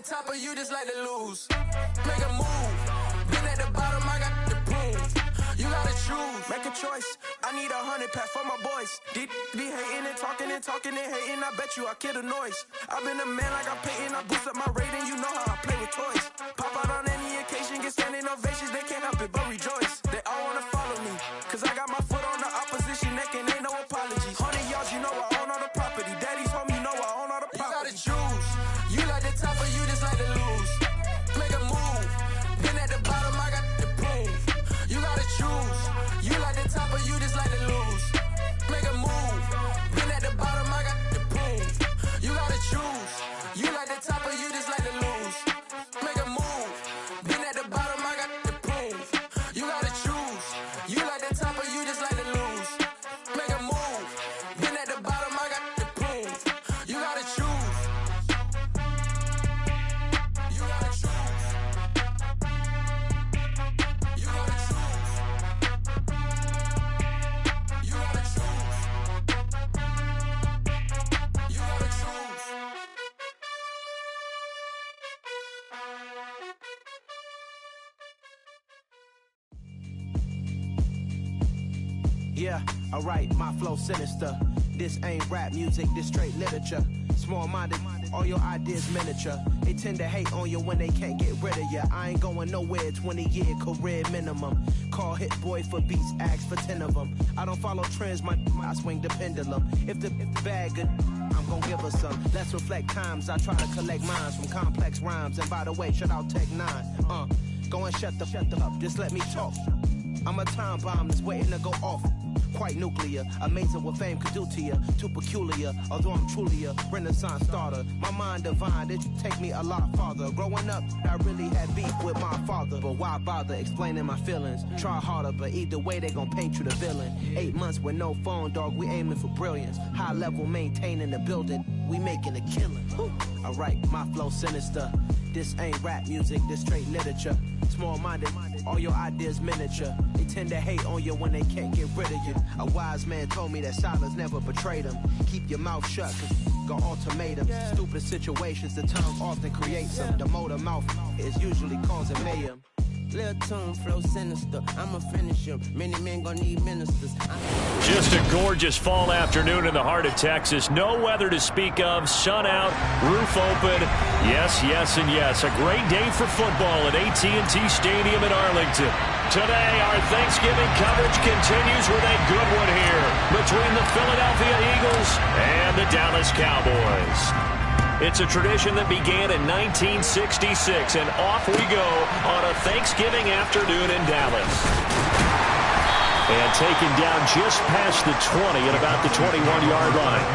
top or you just like to lose? Make a move. Been at the bottom, I got the prove. You gotta choose. Make a choice. I need 100 pack for my boys. Be hating and talking and hating. I bet you I kill the noise. I've been a man like I'm Peyton. I boost up my rating. You know how I play with toys. Pop out on any occasion, get standing ovations. They can't help it but rejoice. They all wanna follow me, cause I got my foot on the opposition neck and ain't no apologies. 100 yards, you know I own all the property. Daddy's home, you know I own all the property. You gotta choose. You like the top or you just like to lose? Make a move. Been at the bottom, I got the proof. You gotta choose. You like the top or you just like to lose? Make a move. Been at the bottom, I got the proof. You gotta choose. You like the top or you just like to lose? Make a move. Been at the bottom, I got the proof. You gotta choose. You like the top or you just like to lose? Make a move. Been at the bottom, I got the proof. You gotta choose. You gotta choose. You gotta choose. You gotta choose. You gotta choose. Yeah, alright, my flow sinister. This ain't rap music, this straight literature. Small-minded, all your ideas miniature. They tend to hate on you when they can't get rid of you. I ain't going nowhere, 20-year career minimum. Call Hit Boy for beats, ask for 10 of them. I don't follow trends, I swing the pendulum. If the bag good, I'm gon' give her some. Let's reflect times, I try to collect minds from complex rhymes. And by the way, shout out Tech 9. Go and shut the up, just let me talk. I'm a time bomb that's waiting to go off. Quite nuclear, amazing what fame could do to you. Too peculiar, although I'm truly a renaissance starter. My mind divine, it take me a lot farther. Growing up, I really had beef with my father. But why bother explaining my feelings? Try harder, but either way they gon' paint you the villain. 8 months with no phone, dog, we aiming for brilliance. High level maintaining the building, we making a killing. Alright, my flow sinister. This ain't rap music, this straight literature. Small-minded, all your ideas miniature. They tend to hate on you when they can't get rid of you. A wise man told me that silence never betrayed him. Keep your mouth shut, cause got ultimatums. Stupid situations, the tongue often creates them. The motor mouth is usually causing mayhem. Lil' tune, flow sinister. I'ma finish him. Many men gon' need ministers. Just a gorgeous fall afternoon in the heart of Texas. No weather to speak of. Sun out, roof open. Yes, yes, and yes. A great day for football at AT&T Stadium in Arlington. Today, our Thanksgiving coverage continues with a good one here between the Philadelphia Eagles and the Dallas Cowboys. It's a tradition that began in 1966, and off we go on a Thanksgiving afternoon in Dallas. And taken down just past the 20 at about the 21-yard line.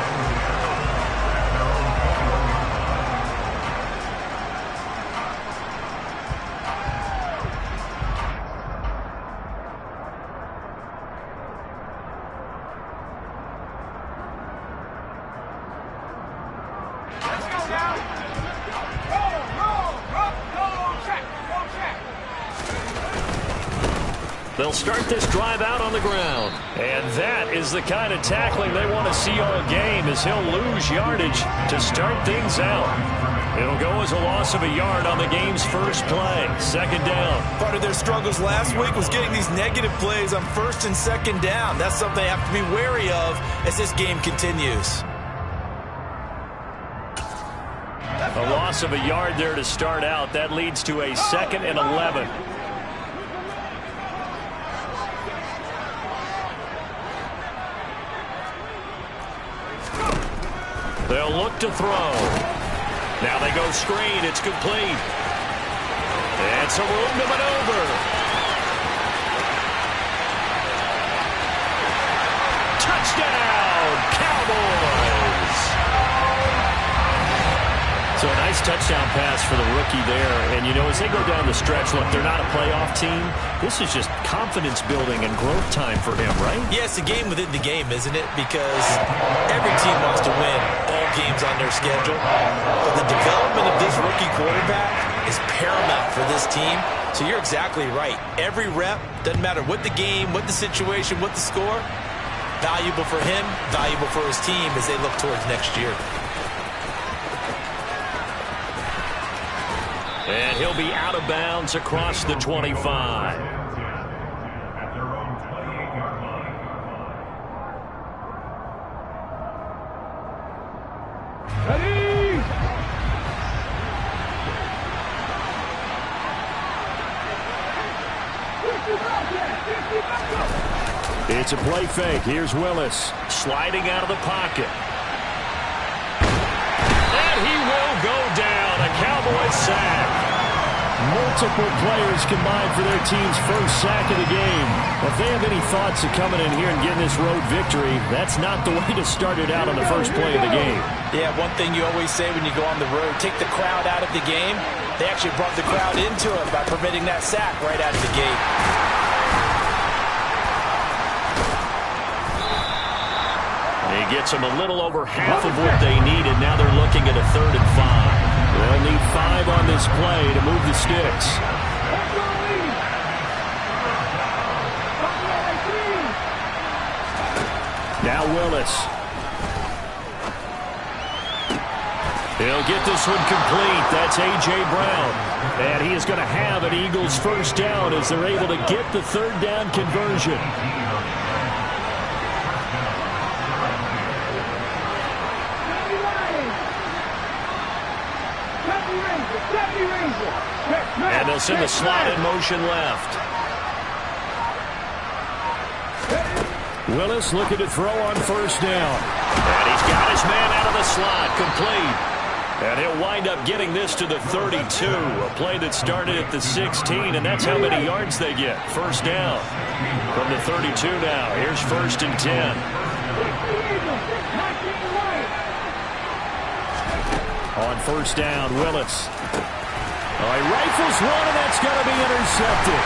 They'll start this drive out on the ground. And that is the kind of tackling they want to see all game, as he'll lose yardage to start things out. It'll go as a loss of a yard on the game's first play. Second down. Part of their struggles last week was getting these negative plays on first and second down. That's something they have to be wary of as this game continues. A loss of a yard there to start out. That leads to a 2nd and 11. They'll look to throw. Now they go screen. It's complete. And some room to maneuver. Touchdown, Cowboys. So a nice touchdown pass for the rookie there. And, you know, as they go down the stretch, look, they're not a playoff team. This is just confidence building and growth time for him, right? Yeah, it's a game within the game, isn't it? Because every team wants to win all games on their schedule. But the development of this rookie quarterback is paramount for this team. So you're exactly right. Every rep, doesn't matter what the game, what the situation, what the score, valuable for him, valuable for his team as they look towards next year. And he'll be out of bounds across the 25. It's a play fake. Here's Willis sliding out of the pocket. And he will go down. A Cowboys sack. Multiple players combined for their team's first sack of the game. If they have any thoughts of coming in here and getting this road victory, that's not the way to start it out on the first play of the game. Yeah, one thing you always say when you go on the road, take the crowd out of the game. They actually brought the crowd into it by permitting that sack right out of the gate. He gets them a little over half of what they needed. Now they're looking at a 3rd and 5. They'll need 5 on this play to move the sticks. Now Willis. He'll get this one complete. That's A.J. Brown. And he is going to have an Eagles first down as they're able to get the 3rd down conversion. And they'll send the slot in motion left. Willis looking to throw on first down. And he's got his man out of the slot, complete. And he'll wind up getting this to the 32. A play that started at the 16, and that's how many yards they get. First down from the 32 now. Here's 1st and 10. On first down, Willis. He rifles one, and that's going to be intercepted.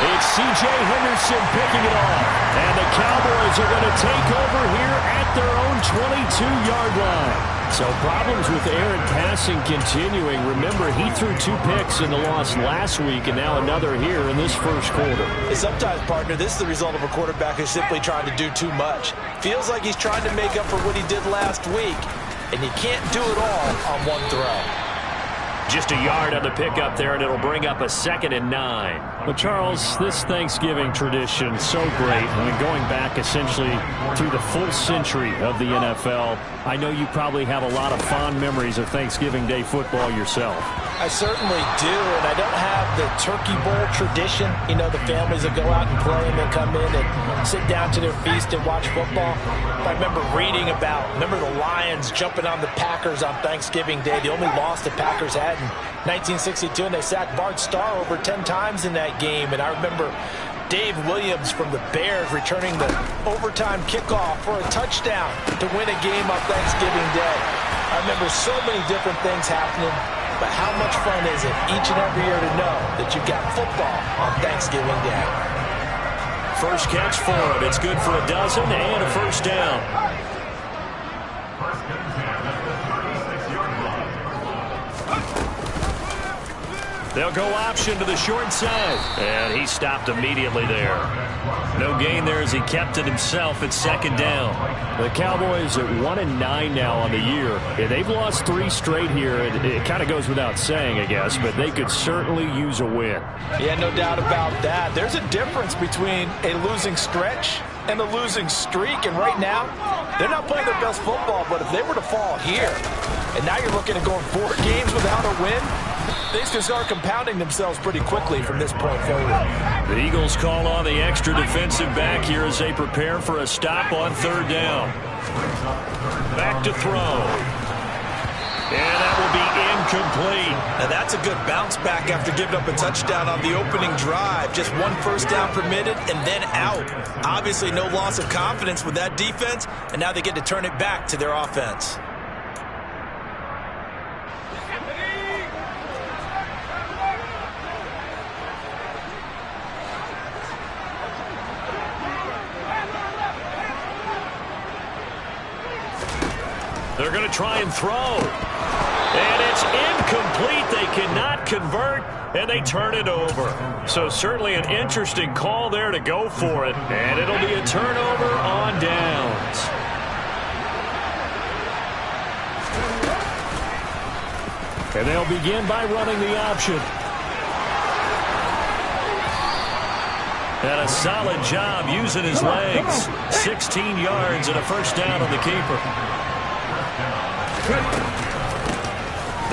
It's C.J. Henderson picking it off. And the Cowboys are going to take over here at their own 22-yard line. So problems with Aaron passing continuing. Remember, he threw 2 picks in the loss last week, and now another here in this first quarter. Sometimes, partner, this is the result of a quarterback who's simply trying to do too much. Feels like he's trying to make up for what he did last week, and he can't do it all on one throw. Just a yard on the pickup there, and it'll bring up a 2nd and 9. But, Charles, this Thanksgiving tradition, so great. I mean, going back essentially through the full century of the NFL, I know you probably have a lot of fond memories of Thanksgiving Day football yourself. I certainly do, and I don't have the Turkey Bowl tradition. You know, the families that go out and play and then come in and sit down to their feast and watch football. I remember reading about, the Lions jumping on the Packers on Thanksgiving Day. The only loss the Packers had in 1962, and they sacked Bart Starr over 10 times in that game. And I remember Dave Williams from the Bears returning the overtime kickoff for a touchdown to win a game on Thanksgiving Day. I remember so many different things happening, but how much fun is it each and every year to know that you've got football on Thanksgiving Day? First catch for him. It's good for a dozen and a first down. They'll go option to the short side. And he stopped immediately there. No gain there as he kept it himself at 2nd down. The Cowboys at 1-9 now on the year. Yeah, they've lost 3 straight here. It kind of goes without saying, I guess, but they could certainly use a win. Yeah, no doubt about that. There's a difference between a losing stretch and a losing streak, and right now, they're not playing their best football, but if they were to fall here, and now you're looking at going 4 games without a win, things can start compounding themselves pretty quickly from this point forward. The Eagles call on the extra defensive back here as they prepare for a stop on 3rd down. Back to throw. And that will be incomplete. Now that's a good bounce back after giving up a touchdown on the opening drive. Just 1 first down permitted and then out. Obviously no loss of confidence with that defense, and now they get to turn it back to their offense. They're going to try and throw. And it's incomplete. They cannot convert, and they turn it over. So certainly an interesting call there to go for it. And it'll be a turnover on downs. And they'll begin by running the option. And a solid job using his legs. 16 yards and a first down on the keeper.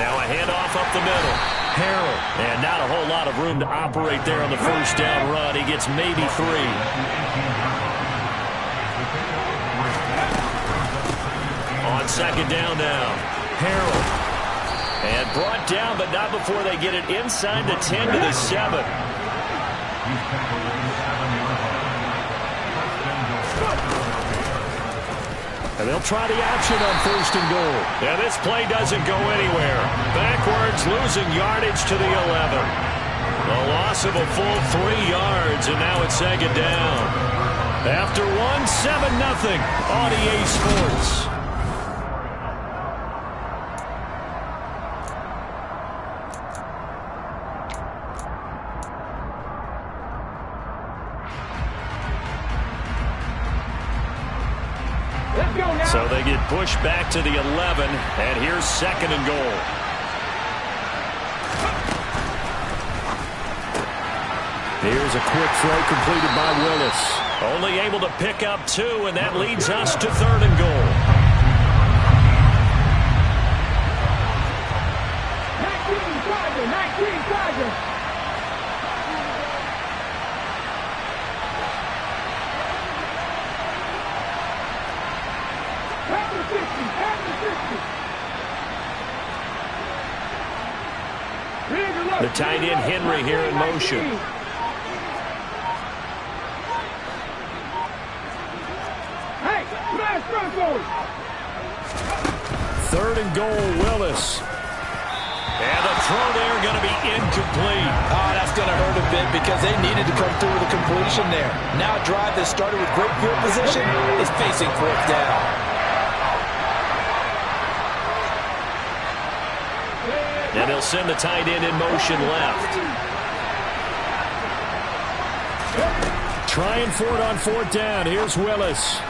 Now a handoff up the middle. Harrell. And not a whole lot of room to operate there on the first down run. He gets maybe 3. On second down now. Harrell. And brought down, but not before they get it inside the 10 to the 7. And they'll try the option on first and goal. And this play doesn't go anywhere. Backwards, losing yardage to the 11. A loss of a full 3 yards, and now it's second down. After 1, 7-0 on EA Sports. So they get pushed back to the 11, and here's second and goal. Here's a quick throw completed by Willis. Only able to pick up 2, and that leads us to third and goal. 19 Tigers. The tight end Henry here in motion. Third and goal, Willis. And the throw there going to be incomplete. Oh, that's going to hurt a bit because they needed to come through with a completion there. Now a drive that started with great field position is facing fourth down. And he'll send the tight end in motion left. Trying for it on fourth down. Here's Willis.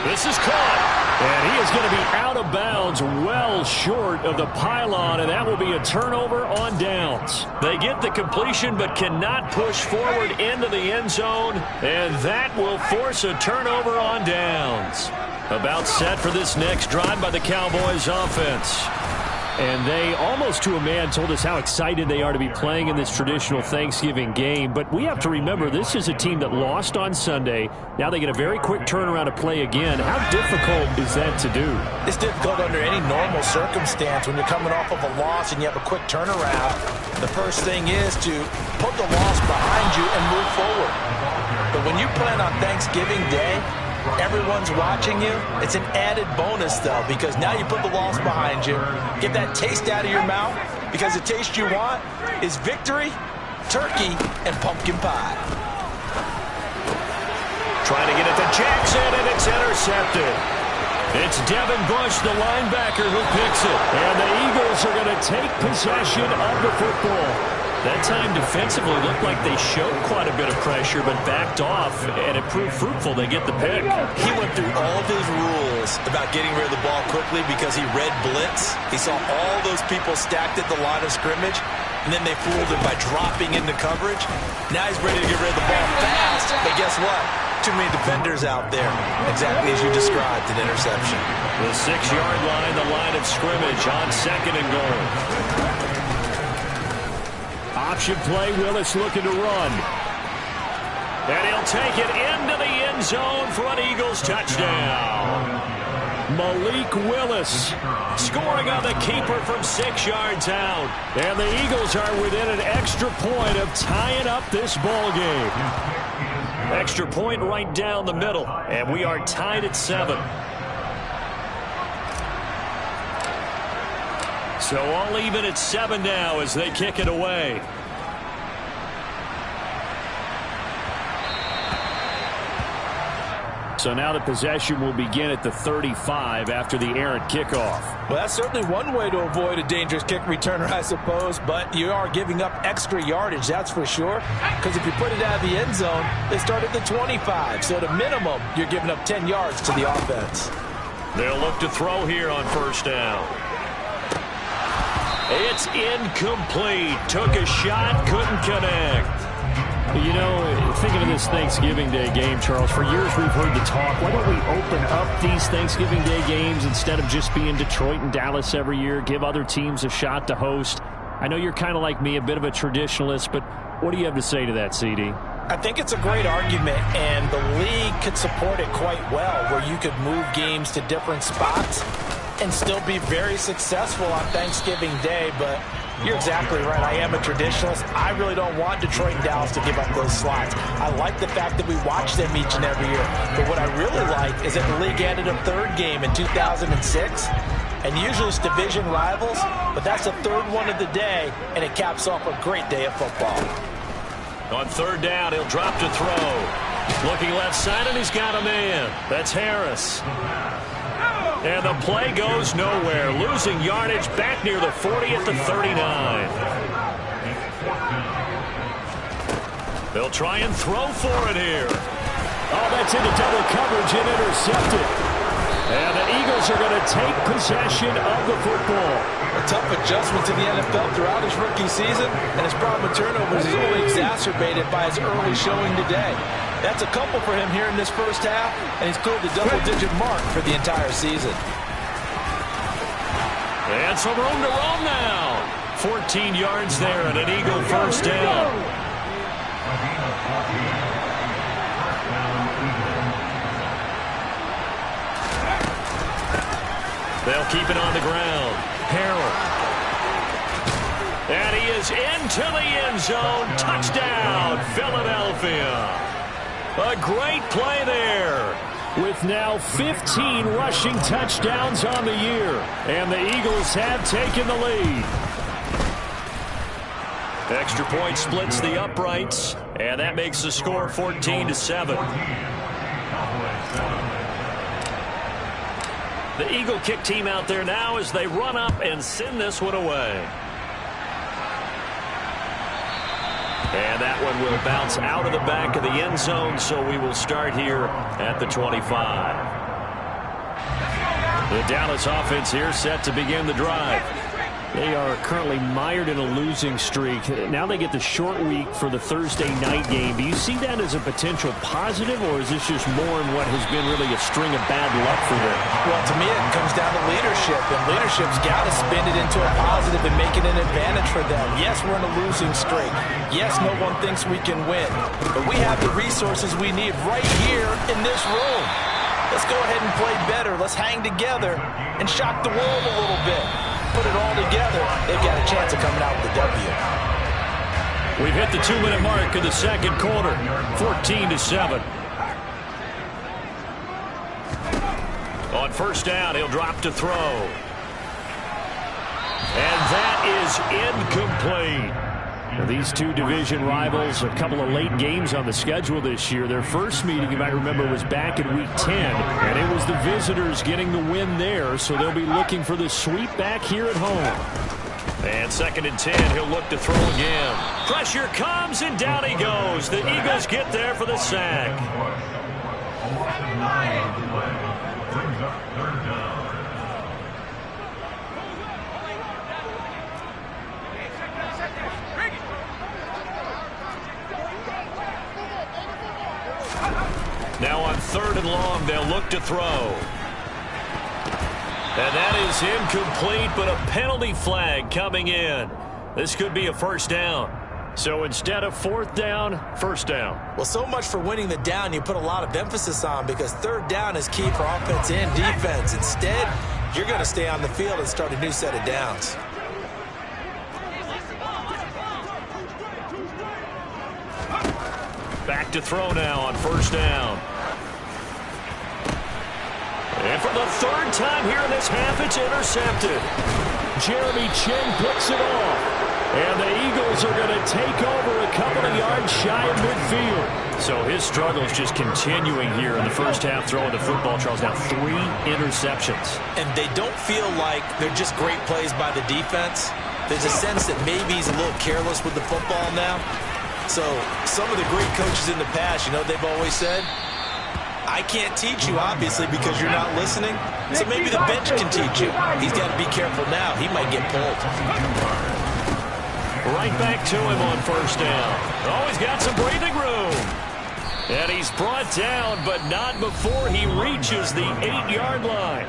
This is caught. And he is going to be out of bounds well short of the pylon, and that will be a turnover on downs. They get the completion but cannot push forward into the end zone, and that will force a turnover on downs. About set for this next drive by the Cowboys offense. And they, almost to a man, told us how excited they are to be playing in this traditional Thanksgiving game. But we have to remember, this is a team that lost on Sunday. Now they get a very quick turnaround to play again. How difficult is that to do? It's difficult under any normal circumstance when you're coming off of a loss and you have a quick turnaround. The first thing is to put the loss behind you and move forward. But when you plan on Thanksgiving Day, everyone's watching you. It's an added bonus, though, because now you put the loss behind you. Get that taste out of your mouth, because the taste you want is victory, turkey, and pumpkin pie. Trying to get it to Jackson, and it's intercepted. It's Devin Bush, the linebacker, who picks it. And the Eagles are going to take possession of the football. That time defensively looked like they showed quite a bit of pressure but backed off, and it proved fruitful. They get the pick. He went through all of his rules about getting rid of the ball quickly because he read blitz. He saw all those people stacked at the line of scrimmage, and then they fooled him by dropping into coverage. Now he's ready to get rid of the ball fast, but guess what? Too many defenders out there, exactly as you described, an interception. The 6-yard line, the line of scrimmage on second and goal. Option play, Willis looking to run. And he'll take it into the end zone for an Eagles touchdown. Malik Willis scoring on the keeper from 6 yards out. And the Eagles are within an extra point of tying up this ball game. Extra point right down the middle. And we are tied at 7. So all even at 7 now as they kick it away. So now the possession will begin at the 35 after the errant kickoff. Well, that's certainly one way to avoid a dangerous kick returner, I suppose, but you are giving up extra yardage, that's for sure, because if you put it out of the end zone, they start at the 25, so at a minimum, you're giving up 10 yards to the offense. They'll look to throw here on first down. It's incomplete. Took a shot, couldn't connect. You know, thinking of this Thanksgiving Day game, Charles, for years we've heard the talk, why don't we open up these Thanksgiving Day games instead of just being Detroit and Dallas every year, give other teams a shot to host? I know you're kind of like me, a bit of a traditionalist, but what do you have to say to that, CD? I think it's a great argument, and the league could support it quite well, where you could move games to different spots and still be very successful on Thanksgiving Day, but you're exactly right. I am a traditionalist. I really don't want Detroit and Dallas to give up those slots. I like the fact that we watch them each and every year. But what I really like is that the league added a third game in 2006. And usually it's division rivals, but that's the third one of the day, and it caps off a great day of football. On third down, he'll drop to throw. Looking left side, and he's got a man. That's Harris. And the play goes nowhere. Losing yardage back near the 40 at the 39. They'll try and throw for it here. Oh, that's into double coverage and intercepted. And the Eagles are going to take possession of the football. A tough adjustment to the NFL throughout his rookie season, and his problem with turnovers is only exacerbated by his early showing today. That's a couple for him here in this first half, and he's cleared the double-digit mark for the entire season. And some room to roam now. 14 yards there and an Eagle first down. They'll keep it on the ground. Harrell. And he is into the end zone. Touchdown, Philadelphia. A great play there. With now 15 rushing touchdowns on the year. And the Eagles have taken the lead. Extra point splits the uprights. And that makes the score 14-7. The Eagle kick team out there now as they run up and send this one away. And that one will bounce out of the back of the end zone, so we will start here at the 25. The Dallas offense here set to begin the drive. They are currently mired in a losing streak. Now they get the short week for the Thursday night game. Do you see that as a potential positive, or is this just more in what has been really a string of bad luck for them? Well, to me, it comes down to leadership, and leadership's got to spin it into a positive and make it an advantage for them. Yes, we're in a losing streak. Yes, no one thinks we can win, but we have the resources we need right here in this room. Let's go ahead and play better. Let's hang together and shock the world a little bit. Put it all together, they've got a chance of coming out with a W. We've hit the 2-minute mark of the second quarter, 14-7. On first down, he'll drop to throw. And that is incomplete. Now, these two division rivals, a couple of late games on the schedule this year. Their first meeting, you might remember, was back in Week 10, and it was the visitors getting the win there, so they'll be looking for the sweep back here at home. And 2nd and 10, he'll look to throw again. Pressure comes, and down he goes. The Eagles get there for the sack. Now on 3rd and long, they'll look to throw. And that is incomplete, but a penalty flag coming in. This could be a first down. So instead of 4th down, first down. Well, so much for winning the down you put a lot of emphasis on, because 3rd down is key for offense and defense. Instead, you're going to stay on the field and start a new set of downs. Back to throw now on first down. And for the 3rd time here in this half, it's intercepted. Jeremy Chin picks it off. And the Eagles are going to take over a couple of yards shy of midfield. So his struggle is just continuing here in the first half, throwing the football. Charles, now 3 interceptions. And they don't feel like they're just great plays by the defense. There's a sense that maybe he's a little careless with the football now. So some of the great coaches in the past, you know, they've always said, I can't teach you, obviously, because you're not listening. So maybe the bench can teach you. He's got to be careful now. He might get pulled. Right back to him on first down. Oh, he's got some breathing room. And he's brought down, but not before he reaches the 8-yard line.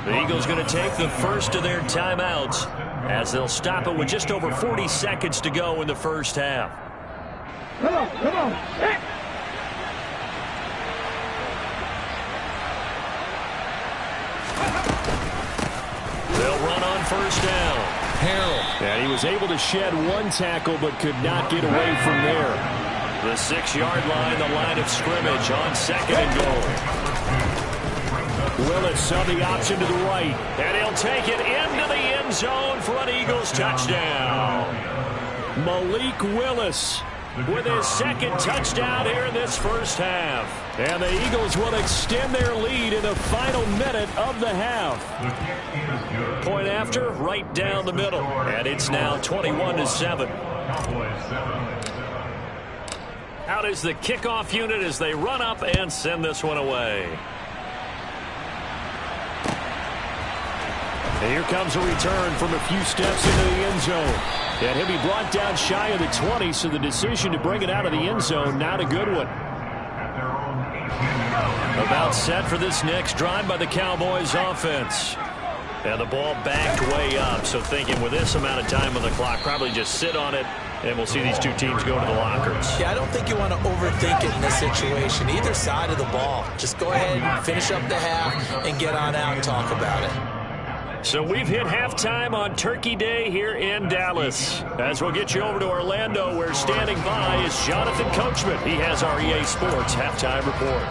The Eagles going to take the first of their timeouts as they'll stop it with just over 40 seconds to go in the first half. Come on, come on. Hey. They'll run on first down. Harrell. And he was able to shed one tackle but could not get away from there. The 6-yard line, the line of scrimmage on second and goal. Willis on the option to the right, and he'll take it into the end zone for an Eagles touchdown. Malik Willis with his second touchdown here in this first half. And the Eagles will extend their lead in the final minute of the half. Point after, right down the middle. And it's now 21-7. Out is the kickoff unit as they run up and send this one away. And here comes a return from a few steps into the end zone. And he'll be brought down shy of the 20, so the decision to bring it out of the end zone, not a good one. About set for this next drive by the Cowboys offense. And the ball backed way up, so thinking with this amount of time on the clock, probably just sit on it, and we'll see these two teams go to the lockers. Yeah, I don't think you want to overthink it in this situation. Either side of the ball. Just go ahead and finish up the half and get on out and talk about it. So we've hit halftime on Turkey Day here in Dallas. As we'll get you over to Orlando, where standing by is Jonathan Coachman. He has our EA Sports halftime report.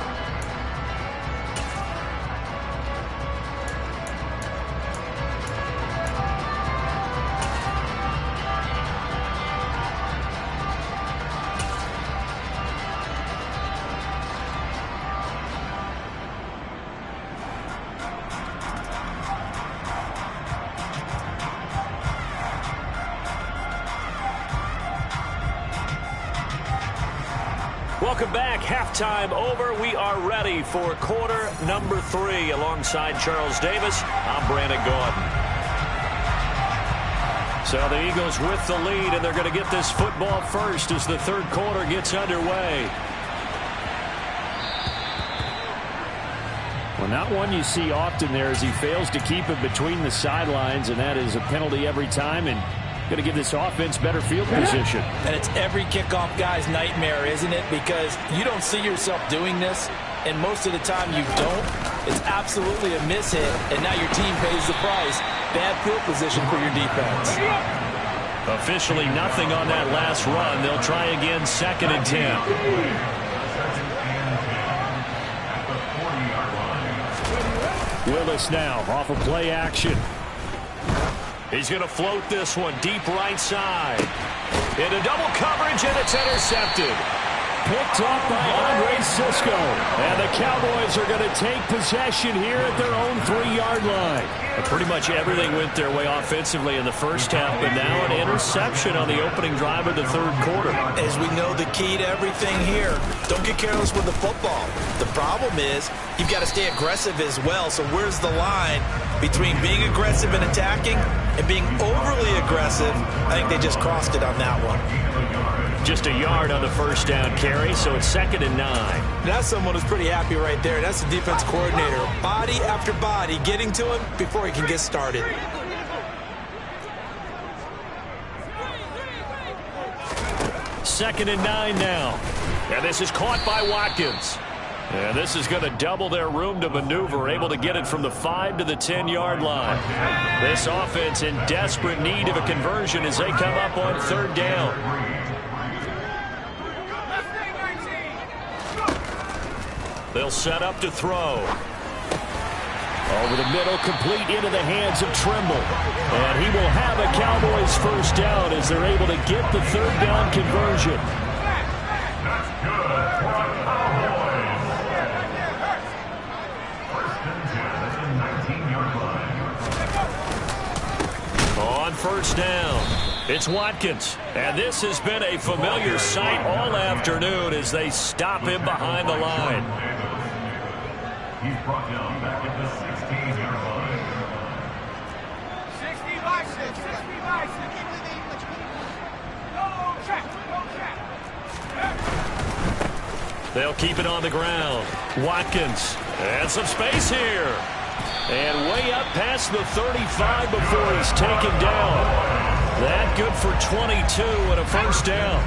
Welcome back. Halftime over. We are ready for quarter number 3. Alongside Charles Davis, I'm Brandon Gordon. So the Eagles with the lead, and they're going to get this football first as the third quarter gets underway. Well, not one you see often there as he fails to keep it between the sidelines, and that is a penalty every time, and going to give this offense better field position. And it's every kickoff guy's nightmare, isn't it? Because you don't see yourself doing this, and most of the time you don't. It's absolutely a mishit, and now your team pays the price. Bad field position for your defense. Officially nothing on that last run. They'll try again, 2nd and 10. Willis now off of play action. He's going to float this one deep right side. Into double coverage, and it's intercepted. Picked off by Andre Sisco. And the Cowboys are going to take possession here at their own 3-yard line. Pretty much everything went their way offensively in the first half, but now an interception on the opening drive of the third quarter. As we know, the key to everything here, don't get careless with the football. The problem is you've got to stay aggressive as well. So where's the line between being aggressive and attacking and being overly aggressive? I think they just crossed it on that one. Just a yard on the first down carry, so it's 2nd and 9. That's someone who's pretty happy right there. That's the defense coordinator. Body after body getting to him before he can get started. Second and 9 now. And this is caught by Watkins. And this is going to double their room to maneuver, able to get it from the 5 to the 10-yard line. This offense in desperate need of a conversion as they come up on 3rd down. They'll set up to throw. Over the middle, complete into the hands of Trimble. And he will have a Cowboys first down as they're able to get the 3rd down conversion. On first down, it's Watkins. And this has been a familiar sight all afternoon as they stop him behind the line. He's brought down back at the 16-yard line. 60 by 6, 60 by 6. No check, no check. They'll keep it on the ground. Watkins. And some space here. And way up past the 35 before he's taken down. That good for 22 and a first down.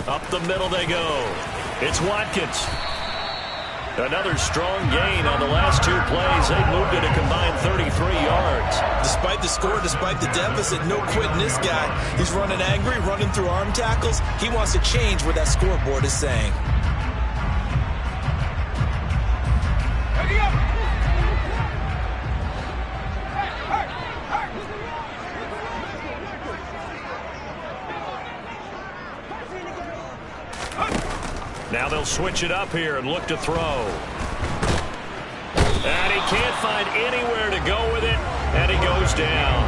Up the middle they go. It's Watkins. Another strong gain on the last two plays. They moved it a combined 33 yards. Despite the score, despite the deficit, no quitting this guy. He's running angry, running through arm tackles. He wants to change what that scoreboard is saying. Now they'll switch it up here and look to throw. And he can't find anywhere to go with it, and he goes down.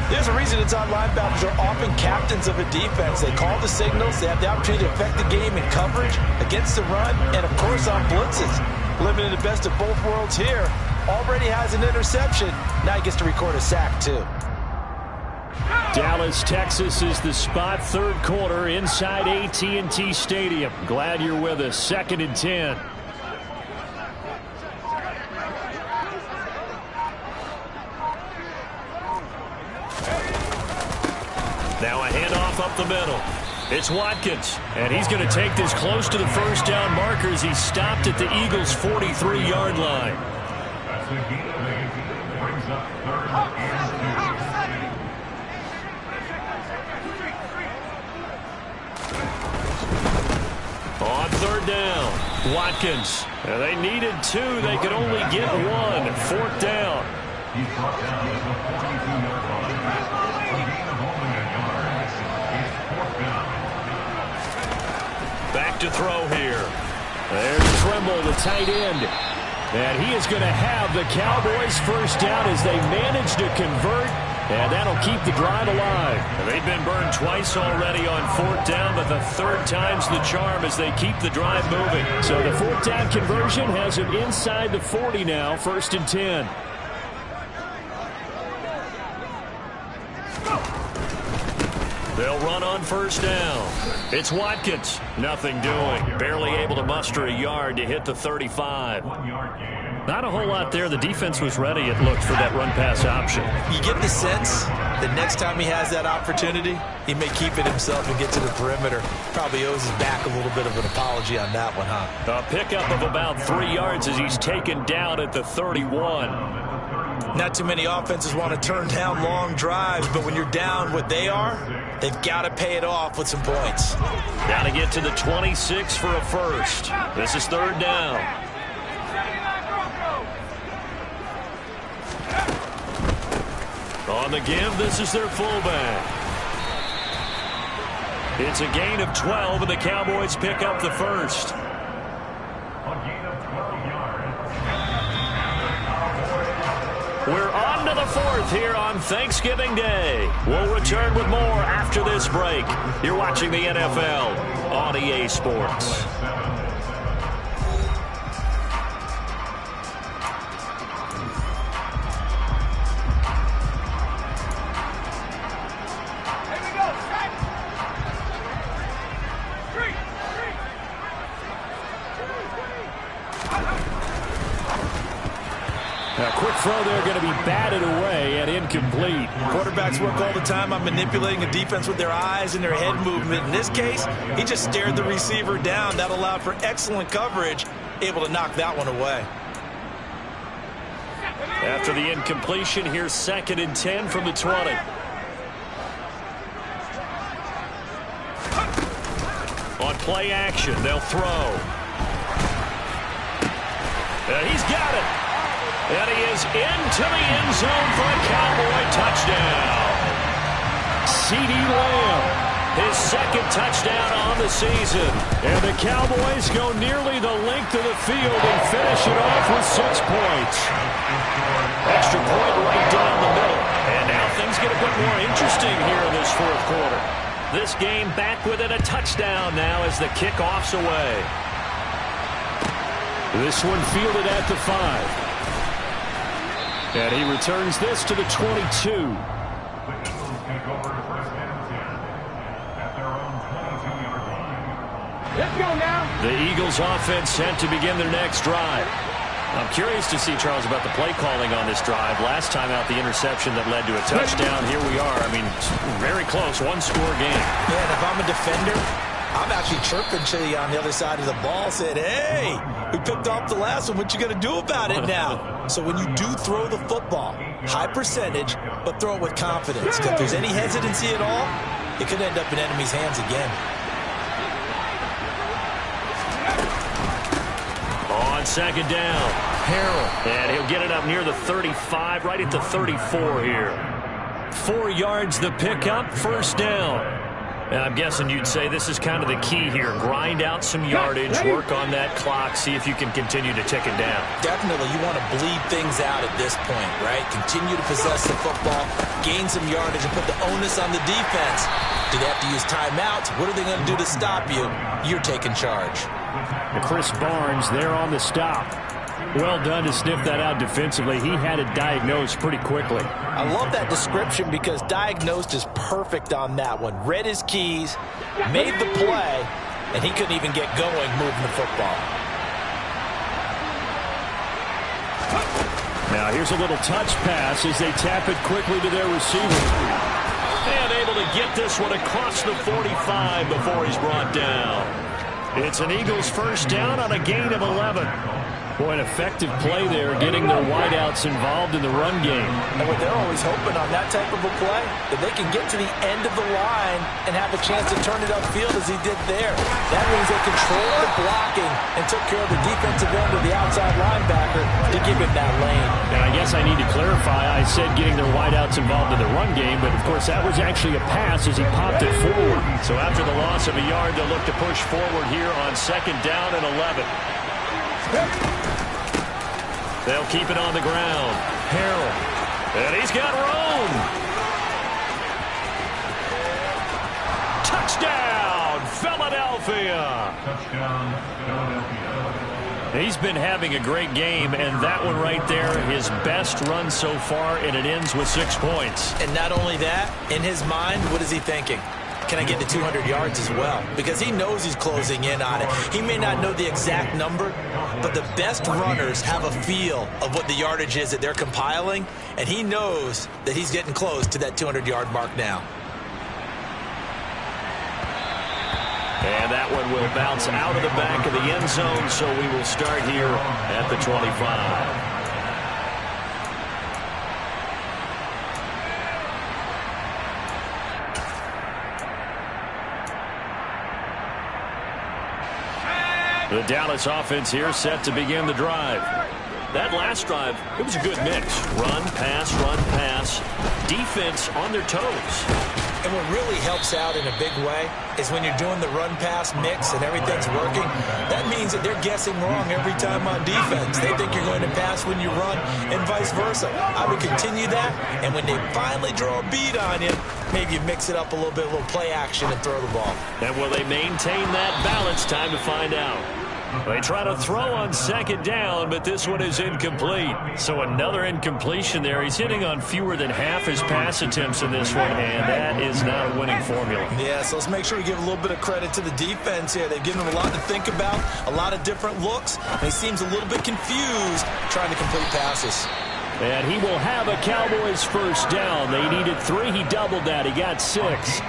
There's a reason inside linebackers are often captains of a defense. They call the signals. They have the opportunity to affect the game in coverage, against the run, and, of course, on blitzes. Living in the best of both worlds here. Already has an interception. Now he gets to record a sack, too. Dallas, Texas is the spot, third quarter inside AT&T Stadium. Glad you're with us. 2nd and 10. Now a handoff up the middle. It's Watkins, and he's going to take this close to the first down markers. He stopped at the Eagles' 43-yard line. That's the gain of 8. Brings up 3rd and 2. On 3rd down, Watkins. And they needed 2. They could only get 1. 4th down. He's brought down at the 42-yard line. A gain of only a yard. It's 4th down. Back to throw here. There's Trimble, the tight end. And he is going to have the Cowboys first down as they manage to convert. And that'll keep the drive alive. They've been burned twice already on 4th down, but the 3rd time's the charm as they keep the drive moving. So the 4th down conversion has them inside the 40 now, 1st and 10. They'll run on 1st down. It's Watkins. Nothing doing. Barely able to muster a yard to hit the 35. 1 yard gain. Not a whole lot there. The defense was ready, it looked, for that run-pass option. You get the sense that next time he has that opportunity, he may keep it himself and get to the perimeter. Probably owes his back a little bit of an apology on that one, huh? A pickup of about 3 yards as he's taken down at the 31. Not too many offenses want to turn down long drives, but when you're down what they are, they've got to pay it off with some points. Got to get to the 26 for a first. This is 3rd down. On the give, this is their fullback. It's a gain of 12, and the Cowboys pick up the first. A gain of 12 yards. We're on to the 4th here on Thanksgiving Day. We'll return with more after this break. You're watching the NFL on EA Sports. A quick throw there going to be batted away and incomplete. Quarterbacks work all the time on manipulating a defense with their eyes and their head movement. In this case, he just stared the receiver down. That allowed for excellent coverage, able to knock that one away. After the incompletion, here's 2nd and 10 from the 20. On play action, they'll throw. And he's got it. And he is into the end zone for a Cowboy touchdown. CeeDee Lamb his second touchdown on the season. And the Cowboys go nearly the length of the field and finish it off with 6 points. Extra point right down the middle. And now things get a bit more interesting here in this fourth quarter. This game back within a touchdown now as the kickoff's away. This one fielded at the 5. And he returns this to the 22. Let's go now. The Eagles offense set to begin their next drive. I'm curious to see, Charles, about the play calling on this drive. Last time out, the interception that led to a touchdown. Here we are. I mean, very close, one-score game. Yeah, and if I'm a defender, I'm actually chirping to you on the other side of the ball, saying, hey, we picked off the last one. What you going to do about it now? So when you do throw the football, high percentage, but throw it with confidence. If there's any hesitancy at all, it could end up in enemy's hands again. On second down, Harrell. And he'll get it up near the 35, right at the 34 here. 4 yards the pickup, first down. And I'm guessing you'd say this is kind of the key here. Grind out some yardage, work on that clock, see if you can continue to tick it down. Definitely, you want to bleed things out at this point, right? Continue to possess the football, gain some yardage, and put the onus on the defense. Do they have to use timeouts? What are they going to do to stop you? You're taking charge. And Chris Barnes there on the stop. Well done to sniff that out defensively. He had it diagnosed pretty quickly. I love that description because diagnosed is perfect on that one. Read his keys, made the play, and he couldn't even get going moving the football. Now here's a little touch pass as they tap it quickly to their receiver. And able to get this one across the 45 before he's brought down. It's an Eagles first down on a gain of 11. Boy, an effective play there, getting their wideouts involved in the run game. And what they're always hoping on that type of a play, that they can get to the end of the line and have a chance to turn it upfield as he did there. That means they controlled the blocking and took care of the defensive end of the outside linebacker to give him that lane. And I guess I need to clarify, I said getting their wideouts involved in the run game, but of course that was actually a pass as he popped it forward. So after the loss of a yard, they'll look to push forward here on second down and 11. They'll keep it on the ground. Harrell. And he's got room. Touchdown, Philadelphia. Touchdown, Philadelphia. He's been having a great game, and that one right there, his best run so far, and it ends with 6 points. And not only that, in his mind, what is he thinking? Can I get to 200 yards as well? Because he knows he's closing in on it. He may not know the exact number, but the best runners have a feel of what the yardage is that they're compiling, and he knows that he's getting close to that 200-yard mark now. And that one will bounce out of the back of the end zone, so we will start here at the 25. The Dallas offense here set to begin the drive. That last drive, it was a good mix. Run, pass, defense on their toes. And what really helps out in a big way is when you're doing the run-pass mix and everything's working, that means that they're guessing wrong every time on defense. They think you're going to pass when you run and vice versa. I would continue that, and when they finally draw a bead on you, maybe you mix it up a little bit, a little play action and throw the ball. And will they maintain that balance? Time to find out. They try to throw on second down, but this one is incomplete. So another incompletion there. He's hitting on fewer than half his pass attempts in this one, and that is not a winning formula. Yeah, so let's make sure we give a little bit of credit to the defense here. They've given him a lot to think about, a lot of different looks, and he seems a little bit confused trying to complete passes. And he will have a Cowboys first down. They needed 3. He doubled that. He got 6.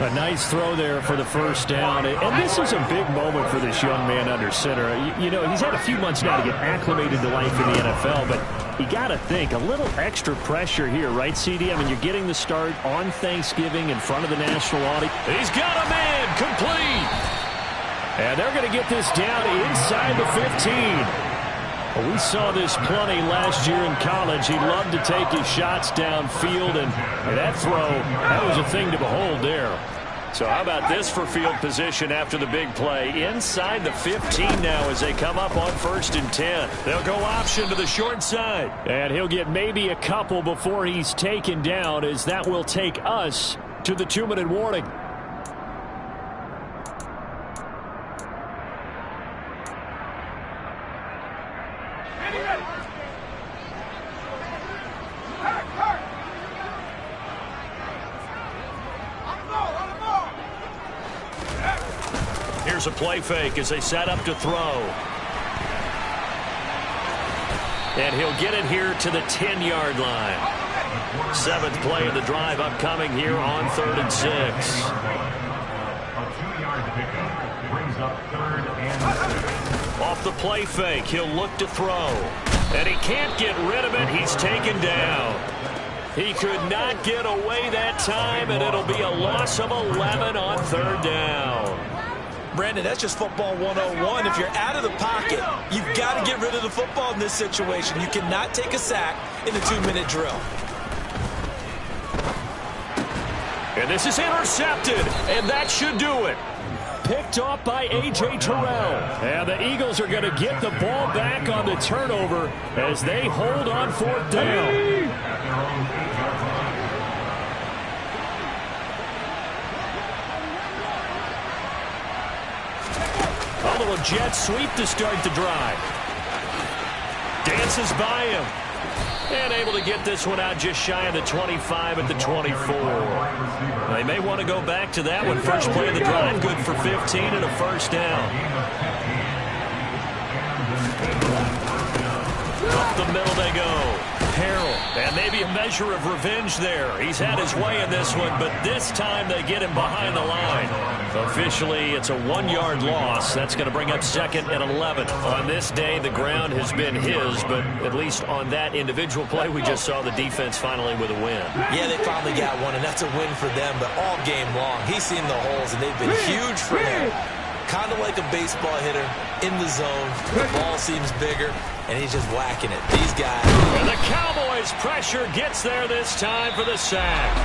A nice throw there for the first down. And this is a big moment for this young man under center. You know, he's had a few months now to get acclimated to life in the NFL, but you got to think, a little extra pressure here, right, CD? I mean, you're getting the start on Thanksgiving in front of the national audience. He's got a man complete. And they're going to get this down inside the 15. Well, we saw this plenty last year in college. He loved to take his shots downfield, and that throw, that was a thing to behold there. So how about this for field position after the big play? Inside the 15 now as they come up on 1st and 10. They'll go option to the short side. And he'll get maybe a couple before he's taken down, as that will take us to the 2-minute warning. Here's a play fake as they set up to throw. And he'll get it here to the 10-yard line. 7th play of the drive upcoming here on 3rd and 6. A 2-yard pickup brings up 3rd and 6. Off the play fake, he'll look to throw. And he can't get rid of it. He's taken down. He could not get away that time, and it'll be a loss of 11 on 3rd down. Brandon, that's just football 101. If you're out of the pocket, you've got to get rid of the football in this situation. You cannot take a sack in a 2-minute drill. And this is intercepted, and that should do it. Picked off by A.J. Terrell. And the Eagles are going to get the ball back on the turnover as they hold on 4th down. At their own 8-yard line. A little jet sweep to start the drive. Dances by him. And able to get this one out just shy of the 25 at the 24. They may want to go back to that one. First play of the drive, good for 15 and a 1st down. Up the middle they go. Harrell. And maybe a measure of revenge there. He's had his way in this one, but this time they get him behind the line. Officially, it's a 1-yard loss. That's going to bring up 2nd and 11. On this day, the ground has been his, but at least on that individual play, we just saw the defense finally with a win. Yeah, they finally got one, and that's a win for them, but all game long, he's seen the holes, and they've been huge for him. Kind of like a baseball hitter in the zone. The ball seems bigger, and he's just whacking it. These guys. And the Cowboys' pressure gets there this time for the sack.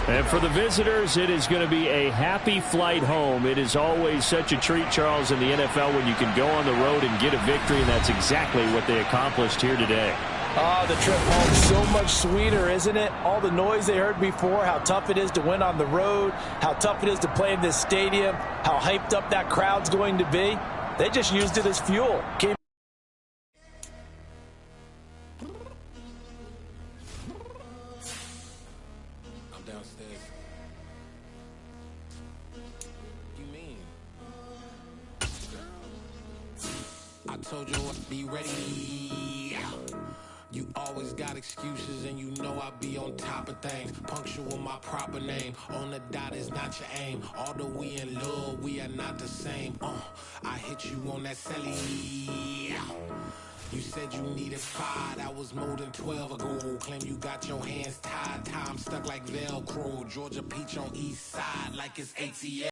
And for the visitors, it is going to be a happy flight home. It is always such a treat, Charles, in the NFL when you can go on the road and get a victory, and that's exactly what they accomplished here today. Oh, the trip home so much sweeter, isn't it? All the noise they heard before, how tough it is to win on the road, how tough it is to play in this stadium, how hyped up that crowd's going to be. They just used it as fuel. I'm downstairs. You mean? I told you I'd be ready. You always got excuses and you know I be on top of things. Punctual my proper name. On the dot is not your aim. Although we in love, we are not the same. I hit you on that celly. You said you needed 5, that was more than 12 ago. Claim you got your hands tied, time stuck like Velcro. Georgia Peach on east side like it's ATL.